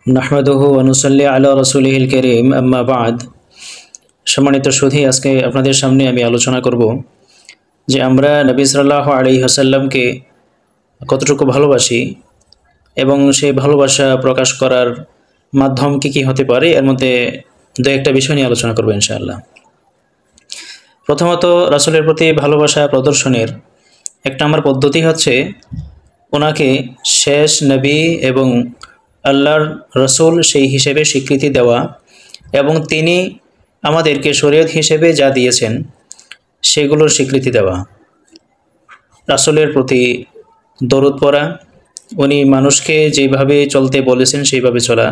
নাহমাদুহু ওয়া নুসাল্লি আলা রাসূলিহিল কারীম আম্মা বা'দ। সম্মানিত সুধী, আজকে আপনাদের সামনে আমি আলোচনা করব যে আমরা নবী সাল্লাল্লাহু আলাইহি ওয়াসাল্লামকে কতটুকু ভালোবাসি এবং সেই ভালোবাসা প্রকাশ করার মাধ্যম কী হতে পারে। এর মধ্যে দু একটা বিষয় নিয়ে আলোচনা করব ইনশাআল্লাহ। প্রথমত, রাসূলের প্রতি ভালোবাসা প্রদর্শনের এক নম্বর পদ্ধতি হচ্ছে ওনাকে শেষ নবী এবং আল্লাহর রসুল সেই হিসেবে স্বীকৃতি দেওয়া এবং তিনি আমাদেরকে শরীয়ত হিসেবে যা দিয়েছেন সেগুলোর স্বীকৃতি দেওয়া। রাসূলের প্রতি দরুদ পড়া, উনি মানুষকে যেভাবে চলতে বলেছেন সেইভাবে চলা,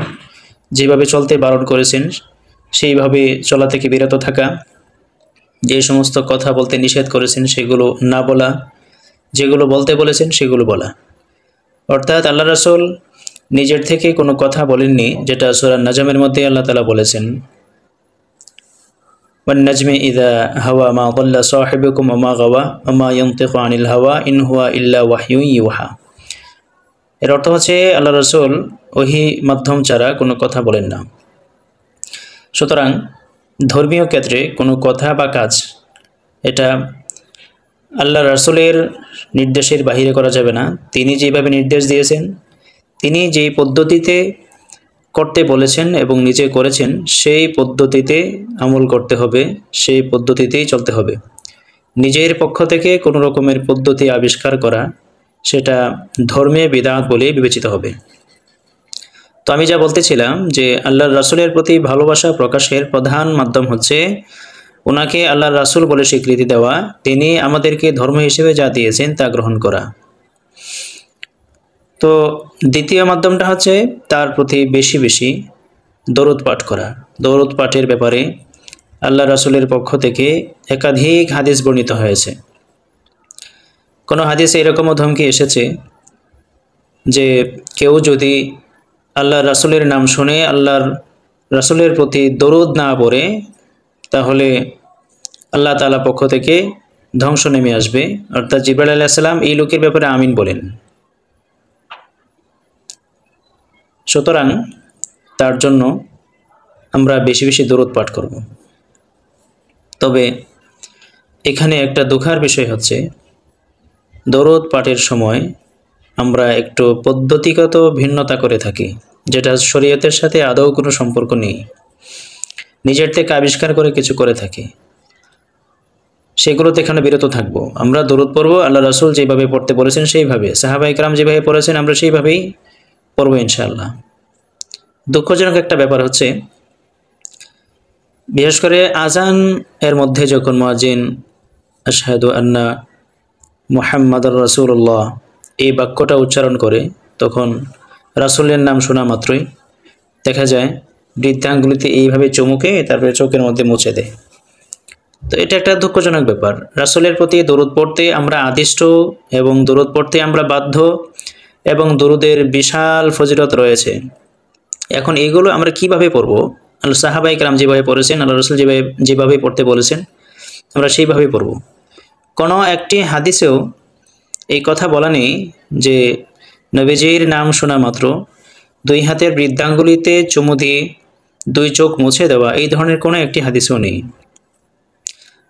যেভাবে চলতে বারণ করেছেন সেইভাবে চলা থেকে বিরত থাকা, যে সমস্ত কথা বলতে নিষেধ করেছেন সেগুলো না বলা, যেগুলো বলতে বলেছেন সেগুলো বলা। অর্থাৎ আল্লাহ রাসূল নিজের থেকে কোনো কথা বলেননি, যেটা সূরা নাজমের মধ্যে আল্লাহ তাআলা বলেছেন, ওয়ান নাজমি ইযা হাওয়া মা দাল্লা সাহিবুকুম ওয়া মা গাওয়া ওয়া মা ইয়ানতিকু আনিল হাওয়া ইন হুয়া ইল্লা ওয়াহয়ুন ইউহা। এর অর্থ হচ্ছে আল্লাহ রাসূল ওহী মাধ্যম ছাড়া কোনো কথা বলেন না। সুতরাং ধর্মীয় ক্ষেত্রে কোনো কথা বা কাজ এটা আল্লাহ রাসূলের নির্দেশের বাহিরে করা যাবে না। তিনি যেভাবে নির্দেশ দিয়েছেন, তিনি যেই পদ্ধতিতে করতে বলেছেন এবং নিজে করেছেন সেই পদ্ধতিতে আমল করতে হবে, সেই পদ্ধতিতেই চলতে হবে। নিজের পক্ষ থেকে কোনো রকমের পদ্ধতি আবিষ্কার করা সেটা ধর্মে বিদআত বলে বিবেচিত হবে। তো আমি যা বলতেছিলাম যে আল্লাহর রাসূলের প্রতি ভালোবাসা প্রকাশের প্রধান মাধ্যম হচ্ছে ওনাকে আল্লাহর রাসূল বলে স্বীকৃতি দেওয়া, তিনি আমাদেরকে ধর্ম হিসেবে যা দিয়েছেন তা গ্রহণ করা। তো দ্বিতীয় মাধ্যমটা হচ্ছে তার প্রতি বেশি বেশি দরুদ পাঠ করা। দরুদ পাঠের ব্যাপারে আল্লাহ রাসূলের পক্ষ থেকে একাধিক হাদিস বর্ণিত হয়েছে। কোনো হাদিসে এরকমও ধমকি এসেছে যে কেউ যদি আল্লাহ রাসূলের নাম শুনে আল্লাহর রাসূলের প্রতি দরুদ না পড়ে তাহলে আল্লাহ তাআলা পক্ষ থেকে ধ্বংস নেমে আসবে। অর্থাৎ জিবরাইল আলাইহিস সালাম এই লোকের ব্যাপারে আমিন বলেন। সুতরাং তার জন্য আমরা বেশি বেশি দরুদ পাঠ করব। তবে এখানে একটা দুঃখের বিষয় হচ্ছে দরুদ পাঠের সময় আমরা একটু পদ্ধতিগত ভিন্নতা করে থাকি, যেটা শরীয়তের সাথে আদৌ কোনো সম্পর্ক নেই। নিজের থেকে আবিষ্কার করে কিছু করে থাকি, সেগুলোতে এখানে বিরত থাকবো। আমরা দরুদ পড়ব আল্লাহ রাসূল যেভাবে পড়তে বলেছেন সেইভাবে, সাহাবায়ে কেরাম যেভাবে পড়েছেন আমরা সেইভাবেই পড়ব ইনশাআল্লাহ। দুঃখজনক একটা ব্যাপার হচ্ছে, বিশেষ করে আজান এর মধ্যে যখন মুয়াজ্জিন আশহাদু আন্না মুহাম্মাদুর রাসূলুল্লাহ এই বাক্যটা উচ্চারণ করে, তখন রাসূলের নাম শোনা মাত্রই দেখা যায় বৃদ্ধাঙ্গুলিতে এইভাবে চুমুকে তারপরে চোখের মধ্যে মুছে দেয়। তো এটা একটা দুঃখজনক ব্যাপার। রাসূলের প্রতি দরুদ পড়তে আমরা আদিষ্ট এবং দরুদ পড়তে আমরা বাধ্য এবং দরুদের বিশাল ফজিলত রয়েছে। এখন এইগুলো আমরা কিভাবে পড়ব? আল্লাহ সাহাবায়ে কেরাম যেভাবে পড়েছেন, আল্লাহ রাসূল যেভাবে পড়তে বলেছেন আমরা সেইভাবেই পড়ব। কোনো একটি হাদিসেও এই কথা বলা নেই যে নবীজির নাম শোনা মাত্র দুই হাতের বৃদ্ধাঙ্গুলিতে চুমু দিয়ে দুই চোখ মুছে দেওয়া, এই ধরনের কোনো একটি হাদিসও নেই।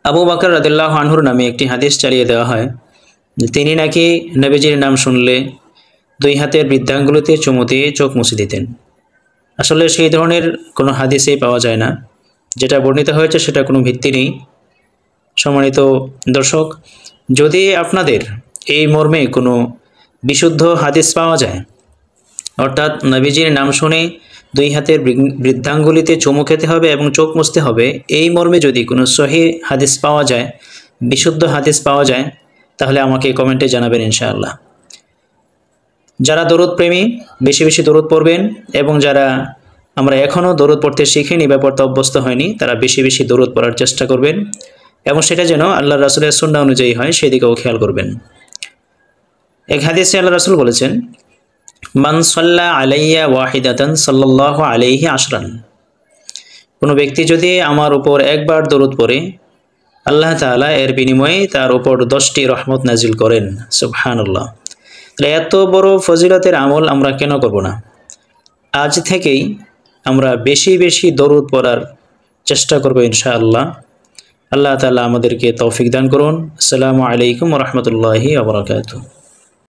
আবু বকর রাদিয়াল্লাহু আনহুর নামে একটি হাদিস চালিয়ে দেওয়া হয়, তিনি নাকি নবীজির নাম শুনলে দুই হাতের বৃদ্ধাঙ্গুলিতে চুমু দিয়ে চোখ মুছে দিতেন। আসলে সেই ধরনের কোনো হাদিসেই পাওয়া যায় না। যেটা বর্ণিত হয়েছে সেটা কোনো ভিত্তি নেই। সম্মানিত দর্শক, যদি আপনাদের এই মর্মে কোনো বিশুদ্ধ হাদিস পাওয়া যায়, অর্থাৎ নবীজির নাম শুনে দুই হাতের বৃদ্ধাঙ্গুলিতে চুমু খেতে হবে এবং চোখ মুছতে হবে, এই মর্মে যদি কোনো সহিহ হাদিস পাওয়া যায়, বিশুদ্ধ হাদিস পাওয়া যায়, তাহলে আমাকে কমেন্টে জানাবেন ইনশাআল্লাহ। যারা দরুদ প্রেমী বেশি বেশি দরুদ পড়বেন, এবং যারা আমরা এখনও দরুদ পড়তে শিখিনি বা পড়তে অভ্যস্ত হয়নি তারা বেশি বেশি দরুদ পড়ার চেষ্টা করবেন, এবং সেটা যেন আল্লাহ রাসূলের সুন্নাহ অনুযায়ী হয় সেদিকেও খেয়াল করবেন। এক হাদিসে আল্লাহ রাসূল বলেছেন, মান সাল্লা আলাইয়া ওয়াহিদাতান সাল্লাল্লাহু আলাইহি আশরান। কোনো ব্যক্তি যদি আমার উপর একবার দরুদ পড়ে আল্লাহ তাআলা এর বিনিময়ে তার উপর 10টি রহমত নাজিল করেন। সুবহানাল্লাহ। তাহলে এত বড় ফজিলতের আমল আমরা কেন করব না? আজ থেকেই আমরা বেশি বেশি দরুদ পড়ার চেষ্টা করব ইনশাআল্লাহ। আল্লাহ তাআলা আমাদেরকে তৌফিক দান করুন। আসসালামু আলাইকুম ওয়া রাহমাতুল্লাহি ওয়া বারাকাতুহু।